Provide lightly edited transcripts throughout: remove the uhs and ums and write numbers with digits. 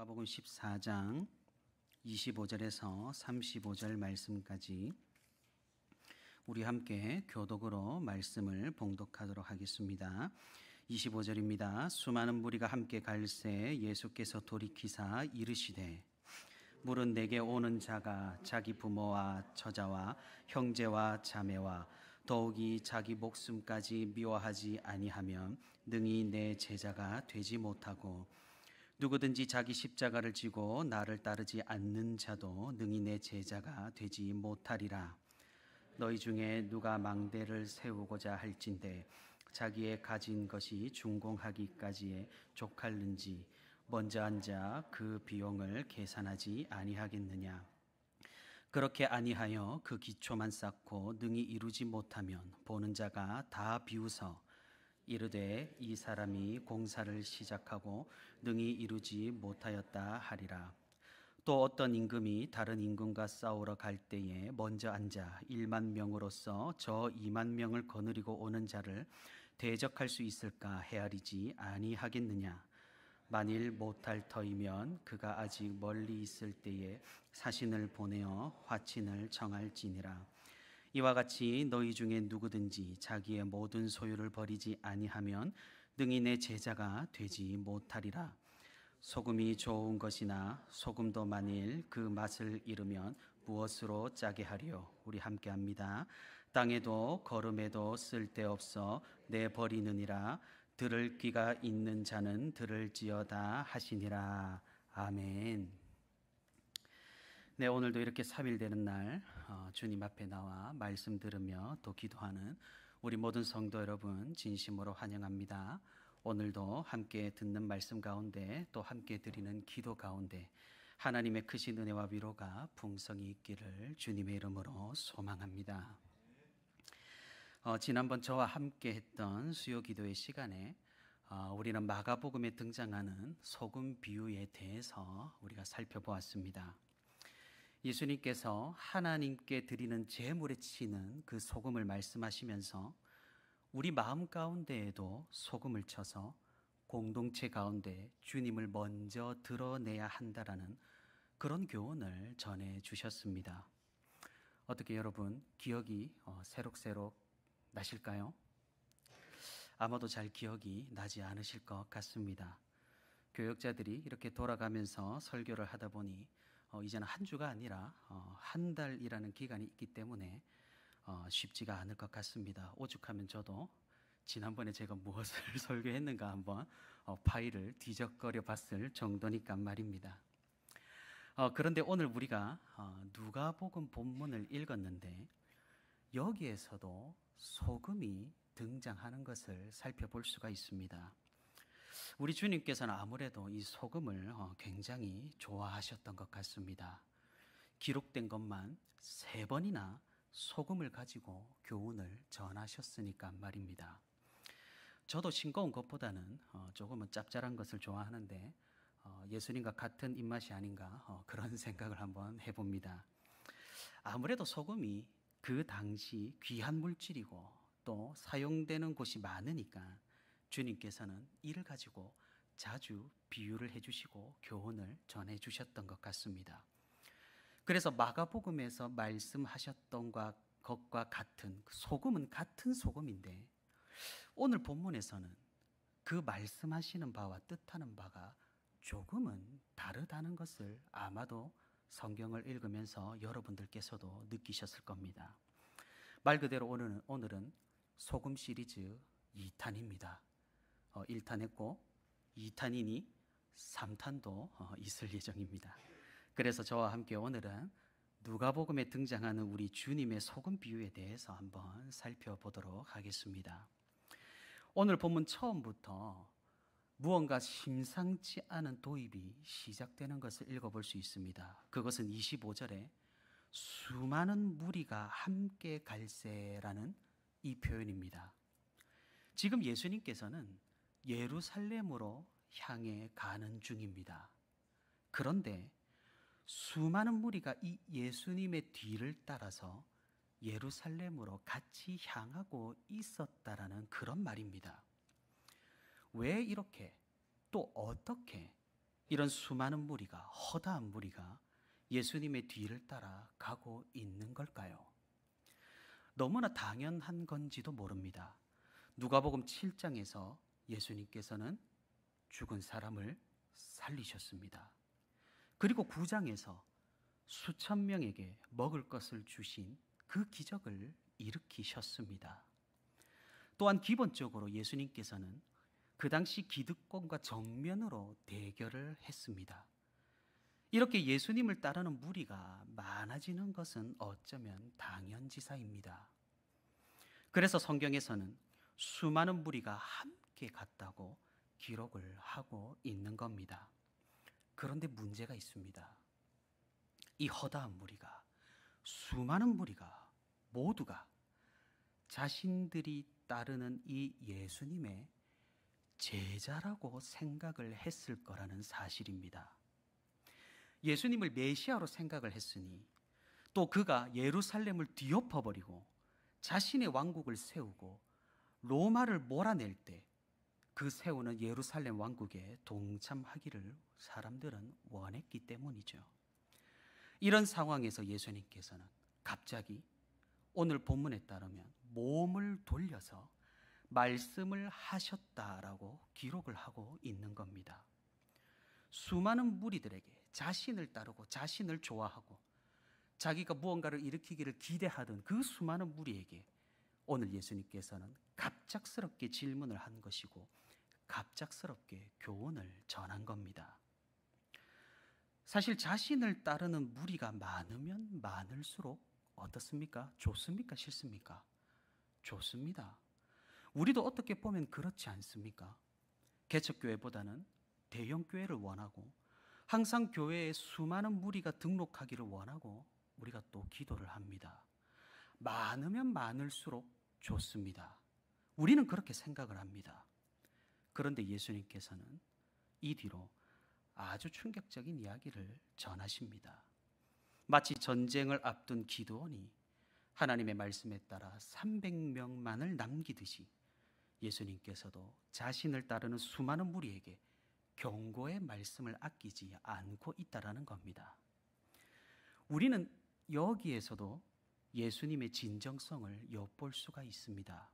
마가복음 14장 25절에서 35절 말씀까지 우리 함께 교독으로 말씀을 봉독하도록 하겠습니다. 25절입니다. 수많은 무리가 함께 갈새 예수께서 돌이키사 이르시되 물은 내게 오는 자가 자기 부모와 처자와 형제와 자매와 더욱이 자기 목숨까지 미워하지 아니하면 능히 내 제자가 되지 못하고 누구든지 자기 십자가를 지고 나를 따르지 않는 자도 능히 내 제자가 되지 못하리라. 너희 중에 누가 망대를 세우고자 할진대 자기의 가진 것이 준공하기까지에 족할는지 먼저 앉아 그 비용을 계산하지 아니하겠느냐. 그렇게 아니하여 그 기초만 쌓고 능히 이루지 못하면 보는 자가 다 비웃어 이르되 이 사람이 공사를 시작하고 능히 이루지 못하였다 하리라. 또 어떤 임금이 다른 임금과 싸우러 갈 때에 먼저 앉아 1만 명으로서 저 2만 명을 거느리고 오는 자를 대적할 수 있을까 헤아리지 아니하겠느냐. 만일 못할 터이면 그가 아직 멀리 있을 때에 사신을 보내어 화친을 정할지니라. 이와 같이 너희 중에 누구든지 자기의 모든 소유를 버리지 아니하면 능히 내 제자가 되지 못하리라. 소금이 좋은 것이나 소금도 만일 그 맛을 잃으면 무엇으로 짜게 하리요. 우리 함께 합니다. 땅에도 거름에도 쓸데없어 내버리느니라. 들을 귀가 있는 자는 들을지어다 하시니라. 아멘. 네, 오늘도 이렇게 3일 되는 날 주님 앞에 나와 말씀 들으며 또 기도하는 우리 모든 성도 여러분 진심으로 환영합니다. 오늘도 함께 듣는 말씀 가운데 또 함께 드리는 기도 가운데 하나님의 크신 은혜와 위로가 풍성히 있기를 주님의 이름으로 소망합니다. 지난번 저와 함께 했던 수요 기도의 시간에 우리는 마가복음에 등장하는 소금 비유에 대해서 우리가 살펴보았습니다. 예수님께서 하나님께 드리는 제물에 치는 그 소금을 말씀하시면서 우리 마음 가운데에도 소금을 쳐서 공동체 가운데 주님을 먼저 드러내야 한다라는 그런 교훈을 전해 주셨습니다. 어떻게 여러분 기억이 새록새록 나실까요? 아마도 잘 기억이 나지 않으실 것 같습니다. 교역자들이 이렇게 돌아가면서 설교를 하다 보니 이제는 한 주가 아니라 한 달이라는 기간이 있기 때문에 쉽지가 않을 것 같습니다. 오죽하면 저도 지난번에 제가 무엇을 설교했는가 한번 파일을 뒤적거려 봤을 정도니까 말입니다. 그런데 오늘 우리가 누가복음 본문을 읽었는데 여기에서도 소금이 등장하는 것을 살펴볼 수가 있습니다. 우리 주님께서는 아무래도 이 소금을 굉장히 좋아하셨던 것 같습니다. 기록된 것만 3번이나 소금을 가지고 교훈을 전하셨으니까 말입니다. 저도 싱거운 것보다는 조금은 짭짤한 것을 좋아하는데 예수님과 같은 입맛이 아닌가 그런 생각을 한번 해봅니다. 아무래도 소금이 그 당시 귀한 물질이고 또 사용되는 곳이 많으니까 주님께서는 이를 가지고 자주 비유를 해주시고 교훈을 전해주셨던 것 같습니다. 그래서 마가복음에서 말씀하셨던 것과 같은 소금은 같은 소금인데 오늘 본문에서는 그 말씀하시는 바와 뜻하는 바가 조금은 다르다는 것을 아마도 성경을 읽으면서 여러분들께서도 느끼셨을 겁니다. 말 그대로 오늘은 소금 시리즈 2탄입니다. 1탄 했고 2탄이니 3탄도 있을 예정입니다. 그래서 저와 함께 오늘은 누가복음에 등장하는 우리 주님의 소금 비유에 대해서 한번 살펴보도록 하겠습니다. 오늘 본문 처음부터 무언가 심상치 않은 도입이 시작되는 것을 읽어볼 수 있습니다. 그것은 25절에 수많은 무리가 함께 갈새라는 이 표현입니다. 지금 예수님께서는 예루살렘으로 향해 가는 중입니다. 그런데 수많은 무리가 이 예수님의 뒤를 따라서 예루살렘으로 같이 향하고 있었다라는 그런 말입니다. 왜 이렇게 또 어떻게 이런 수많은 무리가, 허다한 무리가 예수님의 뒤를 따라 가고 있는 걸까요? 너무나 당연한 건지도 모릅니다. 누가복음 7장에서 예수님께서는 죽은 사람을 살리셨습니다. 그리고 9장에서 수천 명에게 먹을 것을 주신 그 기적을 일으키셨습니다. 또한 기본적으로 예수님께서는 그 당시 기득권과 정면으로 대결을 했습니다. 이렇게 예수님을 따르는 무리가 많아지는 것은 어쩌면 당연지사입니다. 그래서 성경에서는 수많은 무리가 함께 갔다고 기록을 하고 있는 겁니다. 그런데 문제가 있습니다. 이 허다한 무리가, 수많은 무리가 모두가 자신들이 따르는 이 예수님의 제자라고 생각을 했을 거라는 사실입니다. 예수님을 메시아로 생각을 했으니 또 그가 예루살렘을 뒤엎어버리고 자신의 왕국을 세우고 로마를 몰아낼 때 그 세우는 예루살렘 왕국에 동참하기를 사람들은 원했기 때문이죠. 이런 상황에서 예수님께서는 갑자기 오늘 본문에 따르면 몸을 돌려서 말씀을 하셨다라고 기록을 하고 있는 겁니다. 수많은 무리들에게 자신을 따르고 자신을 좋아하고 자기가 무언가를 일으키기를 기대하던 그 수많은 무리에게 오늘 예수님께서는 갑작스럽게 질문을 한 것이고 갑작스럽게 교훈을 전한 겁니다. 사실 자신을 따르는 무리가 많으면 많을수록 어떻습니까? 좋습니까? 싫습니까? 좋습니다. 우리도 어떻게 보면 그렇지 않습니까? 개척교회보다는 대형교회를 원하고 항상 교회에 수많은 무리가 등록하기를 원하고 우리가 또 기도를 합니다. 많으면 많을수록 좋습니다. 우리는 그렇게 생각을 합니다. 그런데 예수님께서는 이 뒤로 아주 충격적인 이야기를 전하십니다. 마치 전쟁을 앞둔 기드온이 하나님의 말씀에 따라 300명만을 남기듯이 예수님께서도 자신을 따르는 수많은 무리에게 경고의 말씀을 아끼지 않고 있다라는 겁니다. 우리는 여기에서도 예수님의 진정성을 엿볼 수가 있습니다.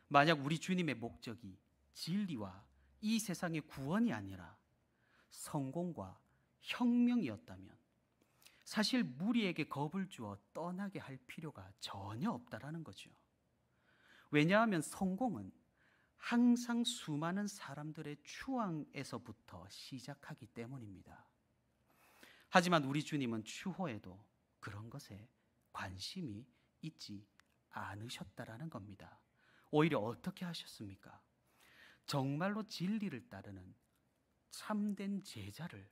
만약 우리 주님의 목적이 진리와 이 세상의 구원이 아니라 성공과 혁명이었다면 사실 무리에게 겁을 주어 떠나게 할 필요가 전혀 없다라는 거죠. 왜냐하면 성공은 항상 수많은 사람들의 추앙에서부터 시작하기 때문입니다. 하지만 우리 주님은 추호에도 그런 것에 관심이 있지 않으셨다라는 겁니다. 오히려 어떻게 하셨습니까? 정말로 진리를 따르는 참된 제자를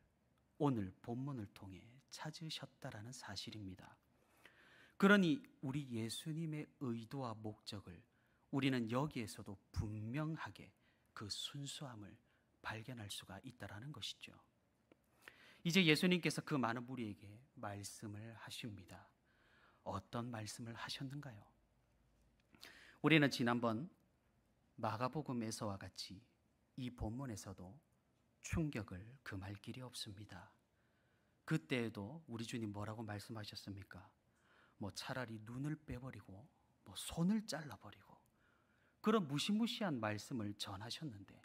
오늘 본문을 통해 찾으셨다라는 사실입니다. 그러니 우리 예수님의 의도와 목적을 우리는 여기에서도 분명하게 그 순수함을 발견할 수가 있다라는 것이죠. 이제 예수님께서 그 많은 무리에게 말씀을 하십니다. 어떤 말씀을 하셨는가요? 우리는 지난번 마가복음에서와 같이 이 본문에서도 충격을 금할 길이 없습니다. 그때에도 우리 주님 뭐라고 말씀하셨습니까? 차라리 눈을 빼버리고 손을 잘라버리고 그런 무시무시한 말씀을 전하셨는데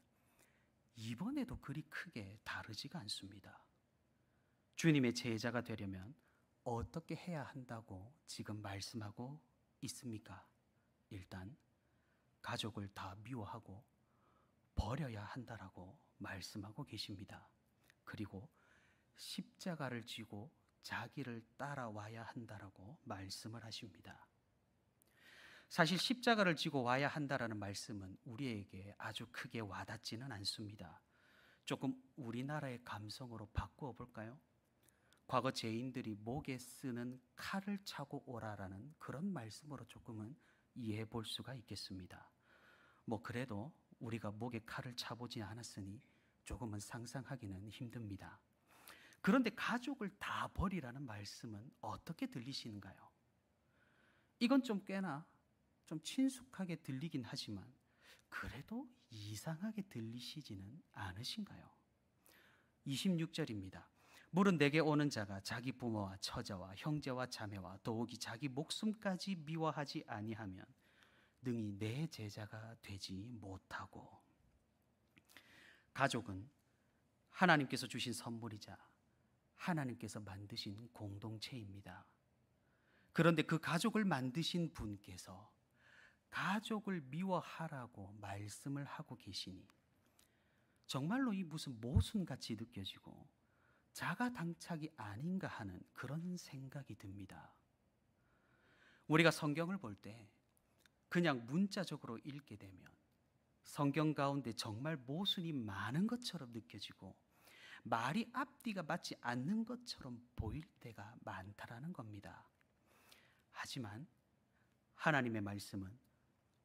이번에도 그리 크게 다르지가 않습니다. 주님의 제자가 되려면 어떻게 해야 한다고 지금 말씀하고 있습니까? 일단 가족을 다 미워하고 버려야 한다라고 말씀하고 계십니다. 그리고 십자가를 지고 자기를 따라와야 한다라고 말씀을 하십니다. 사실 십자가를 지고 와야 한다라는 말씀은 우리에게 아주 크게 와닿지는 않습니다. 조금 우리나라의 감성으로 바꾸어 볼까요? 과거 죄인들이 목에 쓰는 칼을 차고 오라라는 그런 말씀으로 조금은 이해해 볼 수가 있겠습니다. 그래도 우리가 목에 칼을 차보지 않았으니 조금은 상상하기는 힘듭니다. 그런데 가족을 다 버리라는 말씀은 어떻게 들리시는가요? 이건 좀 꽤나 좀 친숙하게 들리긴 하지만 그래도 이상하게 들리시지는 않으신가요? 26절입니다. 물은 내게 오는 자가 자기 부모와 처자와 형제와 자매와 더욱이 자기 목숨까지 미워하지 아니하면 능히 내 제자가 되지 못하고. 가족은 하나님께서 주신 선물이자 하나님께서 만드신 공동체입니다. 그런데 그 가족을 만드신 분께서 가족을 미워하라고 말씀을 하고 계시니 정말로 이 무슨 모순같이 느껴지고 자가당착이 아닌가 하는 그런 생각이 듭니다. 우리가 성경을 볼 때 그냥 문자적으로 읽게 되면 성경 가운데 정말 모순이 많은 것처럼 느껴지고 말이 앞뒤가 맞지 않는 것처럼 보일 때가 많다라는 겁니다. 하지만 하나님의 말씀은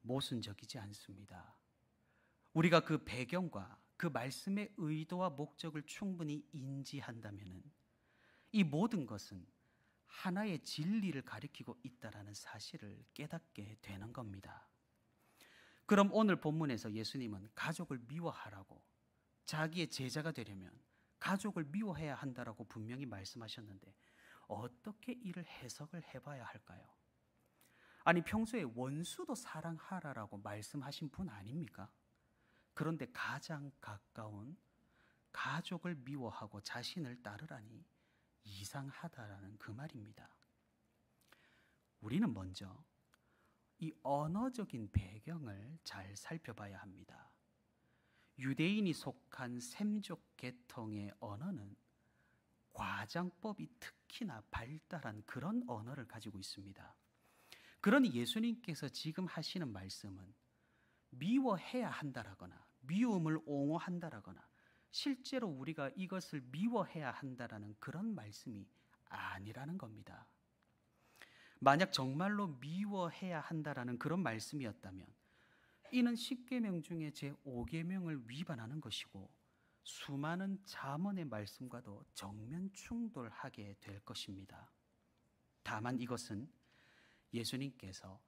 모순적이지 않습니다. 우리가 그 배경과 그 말씀의 의도와 목적을 충분히 인지한다면 이 모든 것은 하나의 진리를 가리키고 있다라는 사실을 깨닫게 되는 겁니다. 그럼 오늘 본문에서 예수님은 가족을 미워하라고, 자기의 제자가 되려면 가족을 미워해야 한다라고 분명히 말씀하셨는데 어떻게 이를 해석을 해봐야 할까요? 아니, 평소에 원수도 사랑하라라고 말씀하신 분 아닙니까? 그런데 가장 가까운 가족을 미워하고 자신을 따르라니 이상하다라는 그 말입니다. 우리는 먼저 이 언어적인 배경을 잘 살펴봐야 합니다. 유대인이 속한 셈족 계통의 언어는 과장법이 특히나 발달한 그런 언어를 가지고 있습니다. 그러니 예수님께서 지금 하시는 말씀은 미워해야 한다라거나 미움을 옹호한다라거나 실제로 우리가 이것을 미워해야 한다라는 그런 말씀이 아니라는 겁니다. 만약 정말로 미워해야 한다라는 그런 말씀이었다면 이는 10계명 중에 제5계명을 위반하는 것이고 수많은 잠언의 말씀과도 정면 충돌하게 될 것입니다. 다만 이것은 예수님께서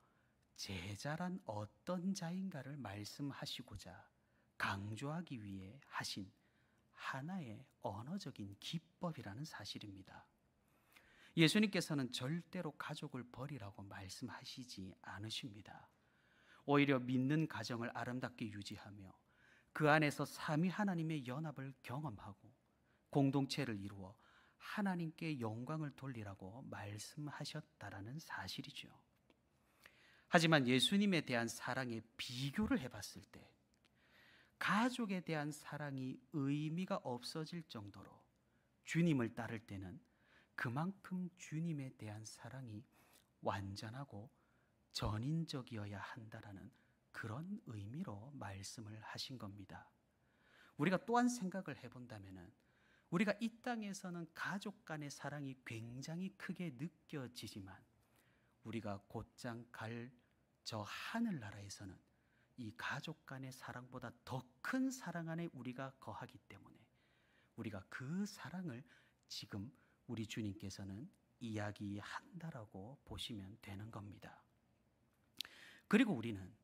제자란 어떤 자인가를 말씀하시고자 강조하기 위해 하신 하나의 언어적인 기법이라는 사실입니다. 예수님께서는 절대로 가족을 버리라고 말씀하시지 않으십니다. 오히려 믿는 가정을 아름답게 유지하며 그 안에서 삼위 하나님의 연합을 경험하고 공동체를 이루어 하나님께 영광을 돌리라고 말씀하셨다라는 사실이죠. 하지만 예수님에 대한 사랑의 비교를 해봤을 때 가족에 대한 사랑이 의미가 없어질 정도로 주님을 따를 때는 그만큼 주님에 대한 사랑이 완전하고 전인적이어야 한다라는 그런 의미로 말씀을 하신 겁니다. 우리가 또한 생각을 해본다면 우리가 이 땅에서는 가족 간의 사랑이 굉장히 크게 느껴지지만 우리가 곧장 갈 저 하늘나라에서는 이 가족 간의 사랑보다 더 큰 사랑 안에 우리가 거하기 때문에 우리가 그 사랑을 지금 우리 주님께서는 이야기한다라고 보시면 되는 겁니다. 그리고 우리는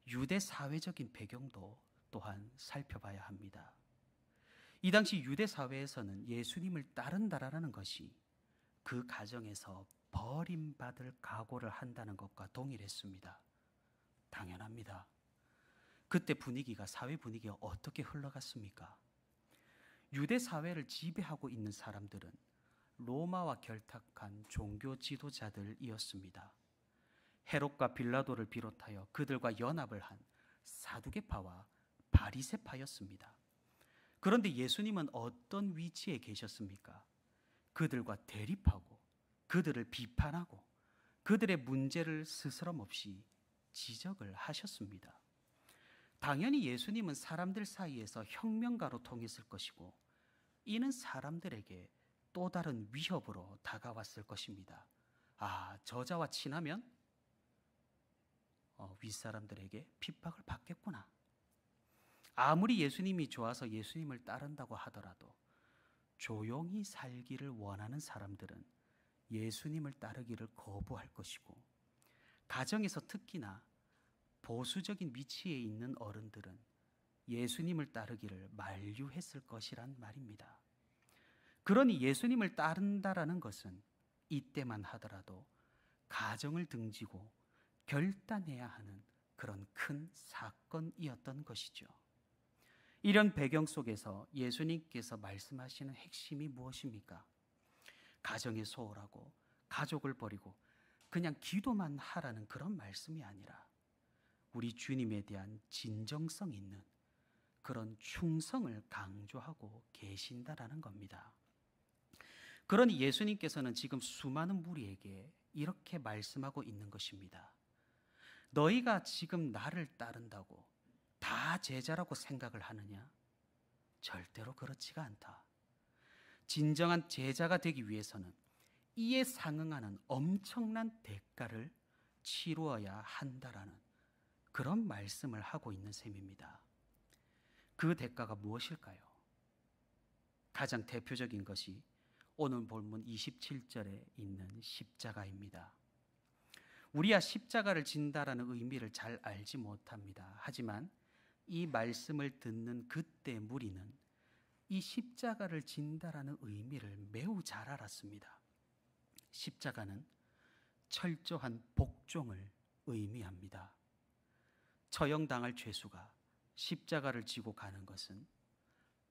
유대 사회적인 배경도 또한 살펴봐야 합니다. 이 당시 유대 사회에서는 예수님을 따른다라는 것이 그 가정에서 버림받을 각오를 한다는 것과 동일했습니다. 당연합니다. 그때 분위기가, 사회 분위기가 어떻게 흘러갔습니까? 유대 사회를 지배하고 있는 사람들은 로마와 결탁한 종교 지도자들이었습니다. 헤롯과 빌라도를 비롯하여 그들과 연합을 한 사두개파와 바리새파였습니다. 그런데 예수님은 어떤 위치에 계셨습니까? 그들과 대립하고 그들을 비판하고 그들의 문제를 스스럼 없이 지적을 하셨습니다. 당연히 예수님은 사람들 사이에서 혁명가로 통했을 것이고 이는 사람들에게 또 다른 위협으로 다가왔을 것입니다. 저자와 친하면 윗사람들에게 핍박을 받겠구나. 아무리 예수님이 좋아서 예수님을 따른다고 하더라도 조용히 살기를 원하는 사람들은 예수님을 따르기를 거부할 것이고 가정에서 특히나 보수적인 위치에 있는 어른들은 예수님을 따르기를 만류했을 것이란 말입니다. 그러니 예수님을 따른다라는 것은 이때만 하더라도 가정을 등지고 결단해야 하는 그런 큰 사건이었던 것이죠. 이런 배경 속에서 예수님께서 말씀하시는 핵심이 무엇입니까? 가정에 소홀하고 가족을 버리고 그냥 기도만 하라는 그런 말씀이 아니라 우리 주님에 대한 진정성 있는 그런 충성을 강조하고 계신다라는 겁니다. 그러니 예수님께서는 지금 수많은 무리에게 이렇게 말씀하고 있는 것입니다. 너희가 지금 나를 따른다고 다 제자라고 생각을 하느냐? 절대로 그렇지가 않다. 진정한 제자가 되기 위해서는 이에 상응하는 엄청난 대가를 치루어야 한다라는 그런 말씀을 하고 있는 셈입니다. 그 대가가 무엇일까요? 가장 대표적인 것이 오늘 본문 27절에 있는 십자가입니다. 우리야 십자가를 진다라는 의미를 잘 알지 못합니다. 하지만 이 말씀을 듣는 그때 무리는 이 십자가를 진다라는 의미를 매우 잘 알았습니다. 십자가는 철저한 복종을 의미합니다. 처형당할 죄수가 십자가를 지고 가는 것은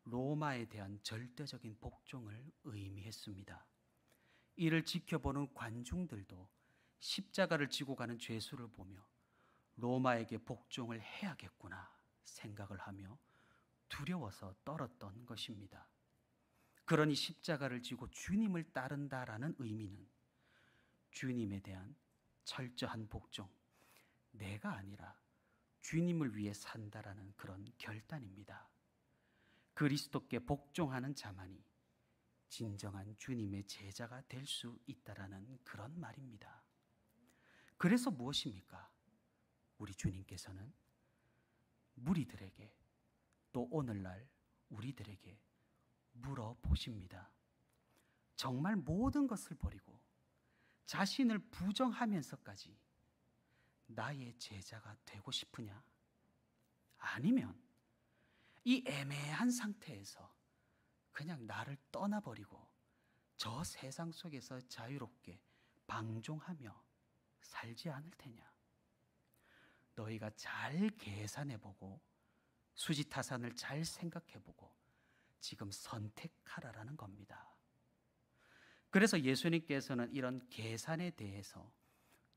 로마에 대한 절대적인 복종을 의미했습니다. 이를 지켜보는 관중들도 십자가를 지고 가는 죄수를 보며 로마에게 복종을 해야겠구나 생각을 하며 두려워서 떨었던 것입니다. 그러니 십자가를 지고 주님을 따른다라는 의미는 주님에 대한 철저한 복종, 내가 아니라 주님을 위해 산다라는 그런 결단입니다. 그리스도께 복종하는 자만이 진정한 주님의 제자가 될 수 있다라는 그런 말입니다. 그래서 무엇입니까? 우리 주님께서는 무리들에게 또 오늘날 우리들에게 물어보십니다. 정말 모든 것을 버리고 자신을 부정하면서까지 나의 제자가 되고 싶으냐? 아니면 이 애매한 상태에서 그냥 나를 떠나버리고 저 세상 속에서 자유롭게 방종하며 살지 않을 테냐? 너희가 잘 계산해보고 수지타산을 잘 생각해보고 지금 선택하라라는 겁니다. 그래서 예수님께서는 이런 계산에 대해서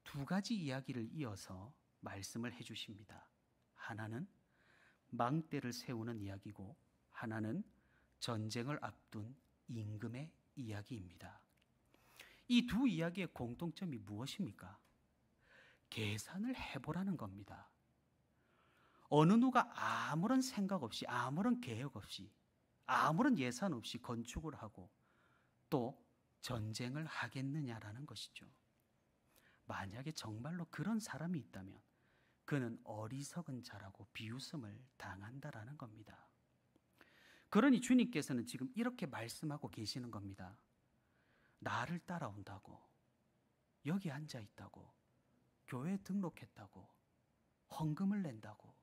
두 가지 이야기를 이어서 말씀을 해주십니다. 하나는 망대를 세우는 이야기고 하나는 전쟁을 앞둔 임금의 이야기입니다. 이 두 이야기의 공통점이 무엇입니까? 계산을 해보라는 겁니다. 어느 누가 아무런 생각 없이 아무런 계획 없이 아무런 예산 없이 건축을 하고 또 전쟁을 하겠느냐라는 것이죠. 만약에 정말로 그런 사람이 있다면 그는 어리석은 자라고 비웃음을 당한다라는 겁니다. 그러니 주님께서는 지금 이렇게 말씀하고 계시는 겁니다. 나를 따라온다고, 여기 앉아 있다고, 교회에 등록했다고, 헌금을 낸다고,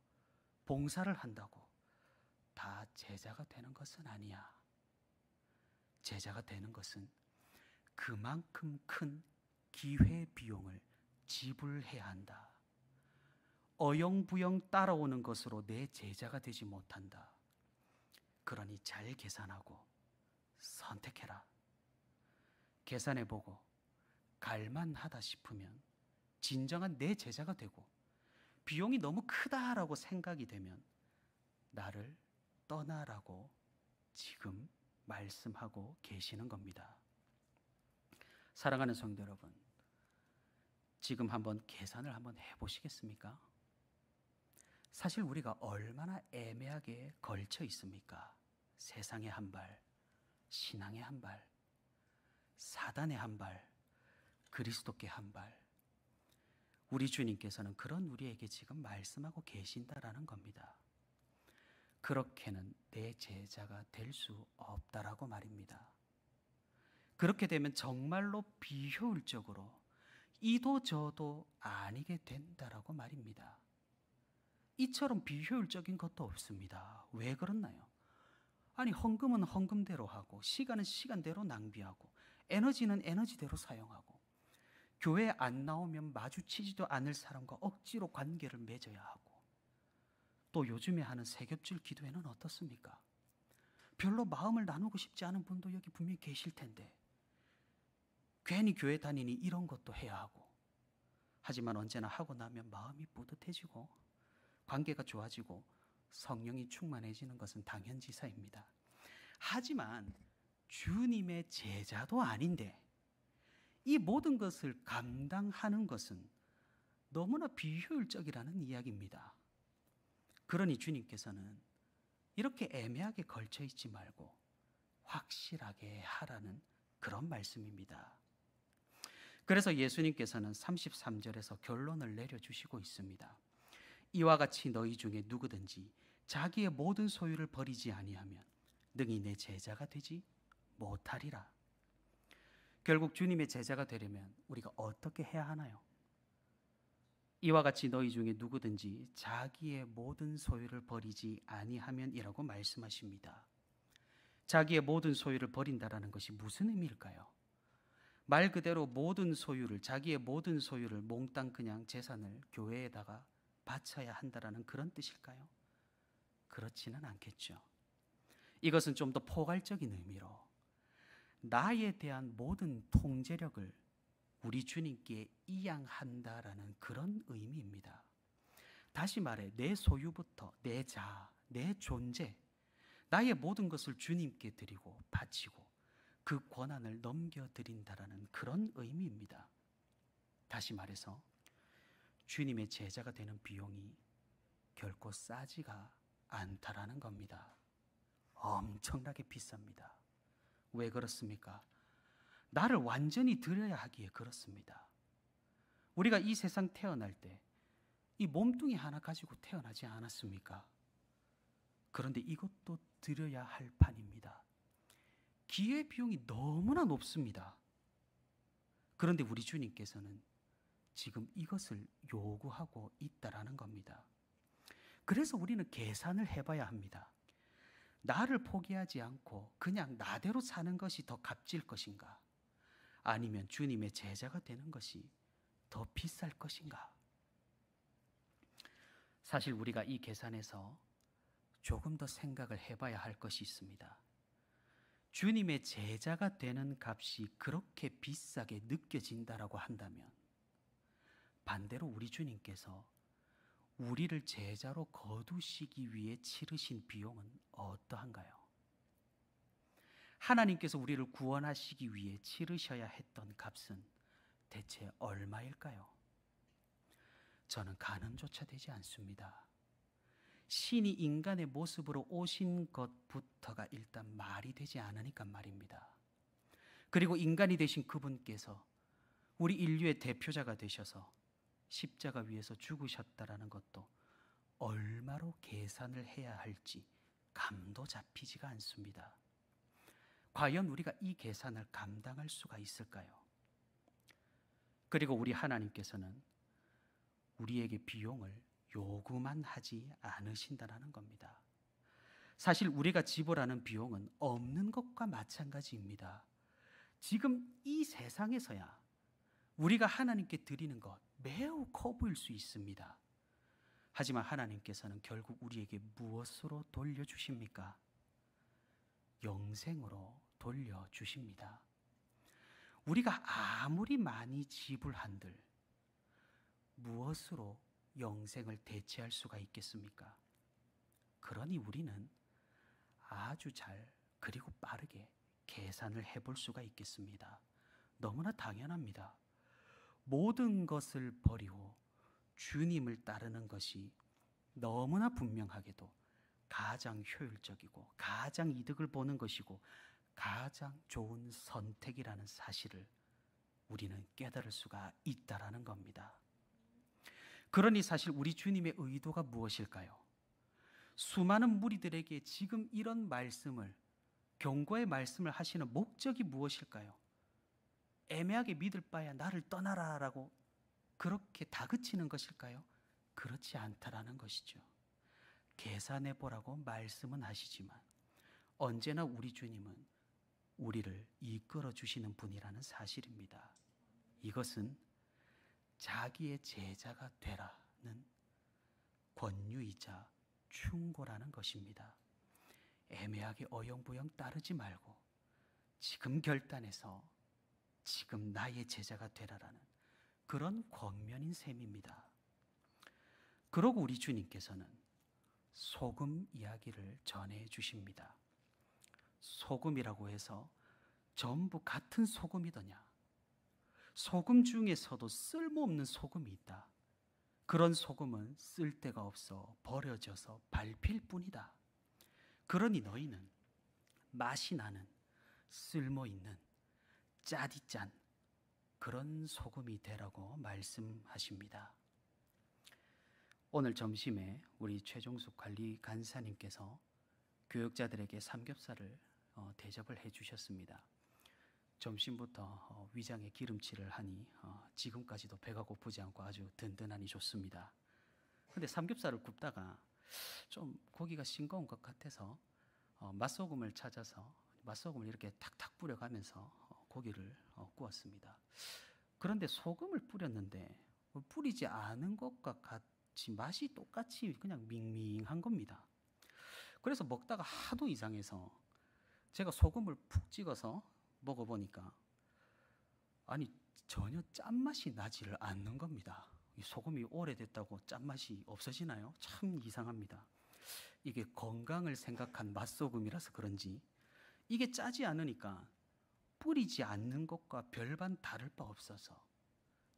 봉사를 한다고 다 제자가 되는 것은 아니야. 제자가 되는 것은 그만큼 큰 기회 비용을 지불해야 한다. 어영부영 따라오는 것으로 내 제자가 되지 못한다. 그러니 잘 계산하고 선택해라. 계산해보고 갈만하다 싶으면 진정한 내 제자가 되고 비용이 너무 크다라고 생각이 되면 나를 떠나라고 지금 말씀하고 계시는 겁니다. 사랑하는 성도 여러분, 지금 한번 계산을 한번 해보시겠습니까? 사실 우리가 얼마나 애매하게 걸쳐 있습니까? 세상의 한 발, 신앙의 한 발, 사단의 한 발, 그리스도께 한 발. 우리 주님께서는 그런 우리에게 지금 말씀하고 계신다라는 겁니다. 그렇게는 내 제자가 될 수 없다라고 말입니다. 그렇게 되면 정말로 비효율적으로 이도 저도 아니게 된다라고 말입니다. 이처럼 비효율적인 것도 없습니다. 왜 그렇나요? 아니, 헌금은 헌금대로 하고, 시간은 시간대로 낭비하고, 에너지는 에너지대로 사용하고, 교회에 안 나오면 마주치지도 않을 사람과 억지로 관계를 맺어야 하고, 또 요즘에 하는 세겹질 기도회는 어떻습니까? 별로 마음을 나누고 싶지 않은 분도 여기 분명히 계실 텐데, 괜히 교회 다니니 이런 것도 해야 하고, 하지만 언제나 하고 나면 마음이 뿌듯해지고 관계가 좋아지고 성령이 충만해지는 것은 당연지사입니다. 하지만 주님의 제자도 아닌데 이 모든 것을 감당하는 것은 너무나 비효율적이라는 이야기입니다. 그러니 주님께서는 이렇게 애매하게 걸쳐 있지 말고 확실하게 하라는 그런 말씀입니다. 그래서 예수님께서는 33절에서 결론을 내려주시고 있습니다. 이와 같이 너희 중에 누구든지 자기의 모든 소유를 버리지 아니하면 능히 내 제자가 되지 못하리라. 결국 주님의 제자가 되려면 우리가 어떻게 해야 하나요? 이와 같이 너희 중에 누구든지 자기의 모든 소유를 버리지 아니하면이라고 말씀하십니다. 자기의 모든 소유를 버린다라는 것이 무슨 의미일까요? 말 그대로 모든 소유를, 자기의 모든 소유를 몽땅 그냥 재산을 교회에다가 바쳐야 한다라는 그런 뜻일까요? 그렇지는 않겠죠. 이것은 좀 더 포괄적인 의미로 나에 대한 모든 통제력을 우리 주님께 이양한다라는 그런 의미입니다. 다시 말해 내 소유부터 내 자아, 내 존재, 나의 모든 것을 주님께 드리고 바치고 그 권한을 넘겨드린다라는 그런 의미입니다. 다시 말해서 주님의 제자가 되는 비용이 결코 싸지가 않다라는 겁니다. 엄청나게 비쌉니다. 왜 그렇습니까? 나를 완전히 드려야 하기에 그렇습니다. 우리가 이 세상 태어날 때 이 몸뚱이 하나 가지고 태어나지 않았습니까? 그런데 이것도 드려야 할 판입니다. 기회 비용이 너무나 높습니다. 그런데 우리 주님께서는 지금 이것을 요구하고 있다라는 겁니다. 그래서 우리는 계산을 해봐야 합니다. 나를 포기하지 않고 그냥 나대로 사는 것이 더 값질 것인가? 아니면 주님의 제자가 되는 것이 더 비쌀 것인가? 사실 우리가 이 계산에서 조금 더 생각을 해봐야 할 것이 있습니다. 주님의 제자가 되는 값이 그렇게 비싸게 느껴진다라고 한다면 반대로 우리 주님께서 우리를 제자로 거두시기 위해 치르신 비용은 어떠한가요? 하나님께서 우리를 구원하시기 위해 치르셔야 했던 값은 대체 얼마일까요? 저는 가늠조차 되지 않습니다. 신이 인간의 모습으로 오신 것부터가 일단 말이 되지 않으니까 말입니다. 그리고 인간이 되신 그분께서 우리 인류의 대표자가 되셔서 십자가 위에서 죽으셨다라는 것도 얼마로 계산을 해야 할지 감도 잡히지가 않습니다. 과연 우리가 이 계산을 감당할 수가 있을까요? 그리고 우리 하나님께서는 우리에게 비용을 요구만 하지 않으신다는 겁니다. 사실 우리가 지불하는 비용은 없는 것과 마찬가지입니다. 지금 이 세상에서야 우리가 하나님께 드리는 것 매우 커 보일 수 있습니다. 하지만 하나님께서는 결국 우리에게 무엇으로 돌려주십니까? 영생으로 돌려주십니다. 우리가 아무리 많이 지불한들 무엇으로 영생을 대체할 수가 있겠습니까? 그러니 우리는 아주 잘 그리고 빠르게 계산을 해볼 수가 있겠습니다. 너무나 당연합니다. 모든 것을 버리고 주님을 따르는 것이 너무나 분명하게도 가장 효율적이고 가장 이득을 보는 것이고 가장 좋은 선택이라는 사실을 우리는 깨달을 수가 있다라는 겁니다. 그러니 사실 우리 주님의 의도가 무엇일까요? 수많은 무리들에게 지금 이런 말씀을, 경고의 말씀을 하시는 목적이 무엇일까요? 애매하게 믿을 바야 나를 떠나라 라고 그렇게 다그치는 것일까요? 그렇지 않다라는 것이죠. 계산해 보라고 말씀은 하시지만 언제나 우리 주님은 우리를 이끌어 주시는 분이라는 사실입니다. 이것은 자기의 제자가 되라는 권유이자 충고라는 것입니다. 애매하게 어영부영 따르지 말고 지금 결단해서 지금 나의 제자가 되라라는 그런 권면인 셈입니다. 그러고 우리 주님께서는 소금 이야기를 전해 주십니다. 소금이라고 해서 전부 같은 소금이더냐? 소금 중에서도 쓸모없는 소금이 있다. 그런 소금은 쓸데가 없어 버려져서 밟힐 뿐이다. 그러니 너희는 맛이 나는 쓸모있는 짜디짠 그런 소금이 되라고 말씀하십니다. 오늘 점심에 우리 최종숙 관리 간사님께서 교역자들에게 삼겹살을 대접을 해주셨습니다. 점심부터 위장에 기름칠을 하니 지금까지도 배가 고프지 않고 아주 든든하니 좋습니다. 근데 삼겹살을 굽다가 좀 고기가 싱거운 것 같아서 맛소금을 찾아서 맛소금을 이렇게 탁탁 뿌려가면서 고기를 구웠습니다. 그런데 소금을 뿌렸는데 뿌리지 않은 것과 같이 맛이 똑같이 그냥 밍밍한 겁니다. 그래서 먹다가 하도 이상해서 제가 소금을 푹 찍어서 먹어보니까 아니 전혀 짠맛이 나지를 않는 겁니다. 이 소금이 오래됐다고 짠맛이 없어지나요? 참 이상합니다. 이게 건강을 생각한 맛소금이라서 그런지 이게 짜지 않으니까 뿌리지 않는 것과 별반 다를 바 없어서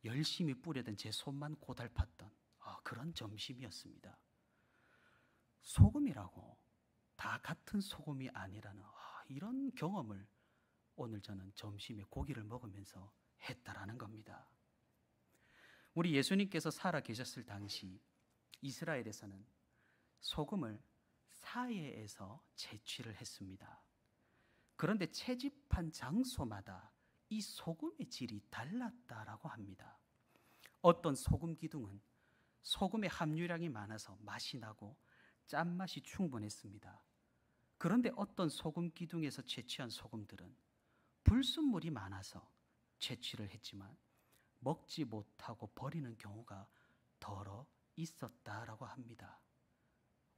열심히 뿌려댄 제 손만 고달팠던 그런 점심이었습니다. 소금이라고 다 같은 소금이 아니라는 이런 경험을 오늘 저는 점심에 고기를 먹으면서 했다라는 겁니다. 우리 예수님께서 살아 계셨을 당시 이스라엘에서는 소금을 사해에서 채취를 했습니다. 그런데 채집한 장소마다 이 소금의 질이 달랐다라고 합니다. 어떤 소금 기둥은 소금의 함유량이 많아서 맛이 나고 짠맛이 충분했습니다. 그런데 어떤 소금 기둥에서 채취한 소금들은 불순물이 많아서 채취를 했지만 먹지 못하고 버리는 경우가 더러 있었다라고 합니다.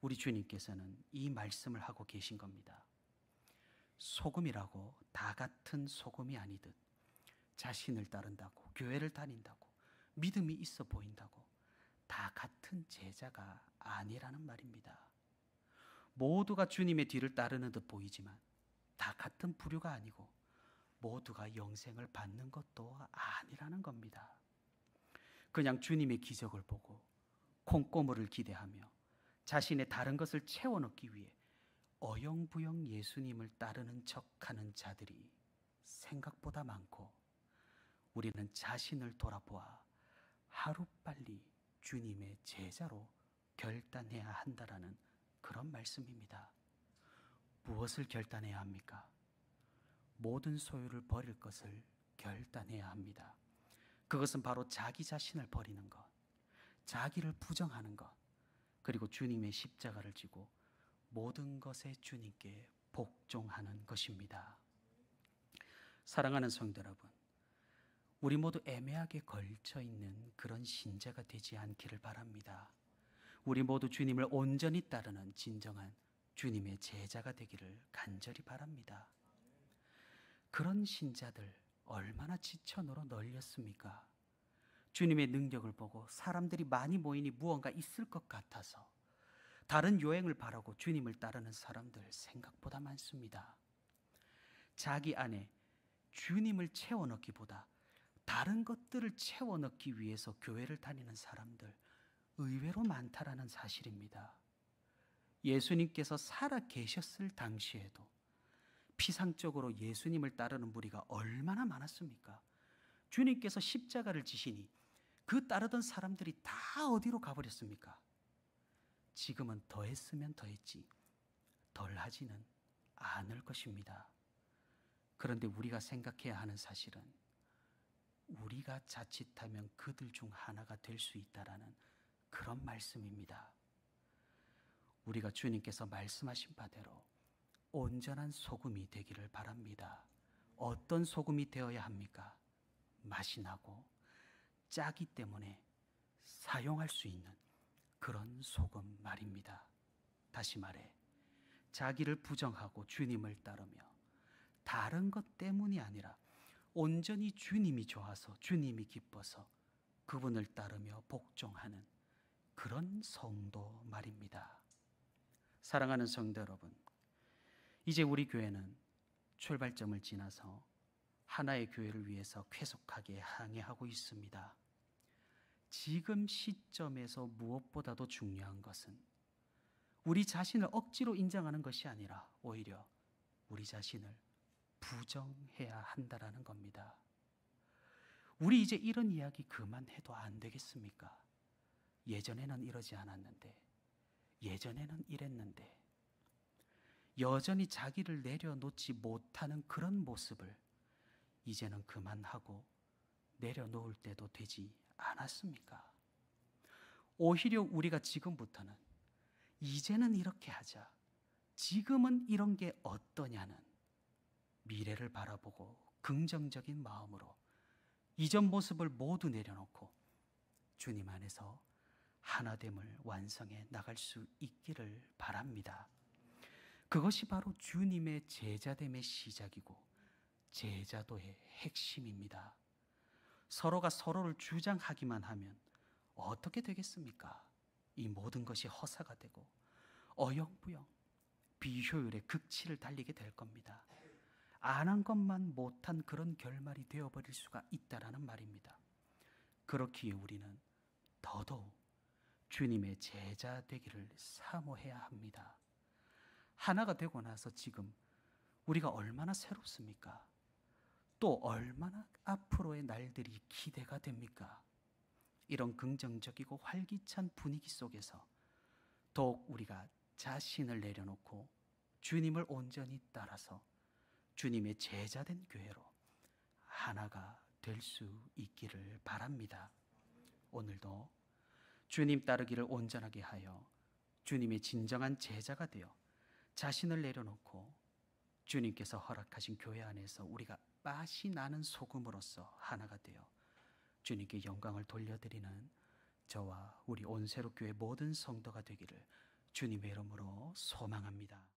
우리 주님께서는 이 말씀을 하고 계신 겁니다. 소금이라고 다 같은 소금이 아니듯 자신을 따른다고 교회를 다닌다고 믿음이 있어 보인다고 다 같은 제자가 아니라는 말입니다. 모두가 주님의 뒤를 따르는 듯 보이지만 다 같은 부류가 아니고 모두가 영생을 받는 것도 아니라는 겁니다. 그냥 주님의 기적을 보고 콩고물을 기대하며 자신의 다른 것을 채워 넣기 위해 어영부영 예수님을 따르는 척하는 자들이 생각보다 많고 우리는 자신을 돌아보아 하루빨리 주님의 제자로 결단해야 한다라는 그런 말씀입니다. 무엇을 결단해야 합니까? 모든 소유를 버릴 것을 결단해야 합니다. 그것은 바로 자기 자신을 버리는 것, 자기를 부정하는 것, 그리고 주님의 십자가를 지고 모든 것에 주님께 복종하는 것입니다. 사랑하는 성도 여러분, 우리 모두 애매하게 걸쳐있는 그런 신자가 되지 않기를 바랍니다. 우리 모두 주님을 온전히 따르는 진정한 주님의 제자가 되기를 간절히 바랍니다. 그런 신자들 얼마나 지천으로 널렸습니까? 주님의 능력을 보고 사람들이 많이 모이니 무언가 있을 것 같아서 다른 요행을 바라고 주님을 따르는 사람들 생각보다 많습니다. 자기 안에 주님을 채워넣기보다 다른 것들을 채워넣기 위해서 교회를 다니는 사람들 의외로 많다라는 사실입니다. 예수님께서 살아 계셨을 당시에도 피상적으로 예수님을 따르는 무리가 얼마나 많았습니까? 주님께서 십자가를 지시니 그 따르던 사람들이 다 어디로 가버렸습니까? 지금은 더했으면 더했지 덜하지는 않을 것입니다. 그런데 우리가 생각해야 하는 사실은 우리가 자칫하면 그들 중 하나가 될 수 있다라는 그런 말씀입니다. 우리가 주님께서 말씀하신 바대로 온전한 소금이 되기를 바랍니다. 어떤 소금이 되어야 합니까? 맛이 나고 짜기 때문에 사용할 수 있는 그런 소금 말입니다. 다시 말해, 자기를 부정하고 주님을 따르며 다른 것 때문이 아니라 온전히 주님이 좋아서 주님이 기뻐서 그분을 따르며 복종하는 그런 성도 말입니다. 사랑하는 성도 여러분, 이제 우리 교회는 출발점을 지나서 하나의 교회를 위해서 쾌속하게 항해하고 있습니다. 지금 시점에서 무엇보다도 중요한 것은 우리 자신을 억지로 인정하는 것이 아니라 오히려 우리 자신을 부정해야 한다라는 겁니다. 우리 이제 이런 이야기 그만해도 안 되겠습니까? 예전에는 이러지 않았는데, 예전에는 이랬는데, 여전히 자기를 내려놓지 못하는 그런 모습을 이제는 그만하고 내려놓을 때도 되지 않았습니까? 오히려 우리가 지금부터는 이제는 이렇게 하자, 지금은 이런 게 어떠냐는 미래를 바라보고 긍정적인 마음으로 이전 모습을 모두 내려놓고 주님 안에서 하나됨을 완성해 나갈 수 있기를 바랍니다. 그것이 바로 주님의 제자됨의 시작이고 제자도의 핵심입니다. 서로가 서로를 주장하기만 하면 어떻게 되겠습니까? 이 모든 것이 허사가 되고 어영부영 비효율의 극치를 달리게 될 겁니다. 안 한 것만 못한 그런 결말이 되어버릴 수가 있다라는 말입니다. 그렇기에 우리는 더더욱 주님의 제자 되기를 사모해야 합니다. 하나가 되고 나서 지금 우리가 얼마나 새롭습니까? 또 얼마나 앞으로의 날들이 기대가 됩니까? 이런 긍정적이고 활기찬 분위기 속에서 더욱 우리가 자신을 내려놓고 주님을 온전히 따라서 주님의 제자된 교회로 하나가 될 수 있기를 바랍니다. 오늘도 주님 따르기를 온전하게 하여 주님의 진정한 제자가 되어 자신을 내려놓고 주님께서 허락하신 교회 안에서 우리가 맛이 나는 소금으로서 하나가 되어 주님께 영광을 돌려드리는 저와 우리 온세로 교회 모든 성도가 되기를 주님의 이름으로 소망합니다.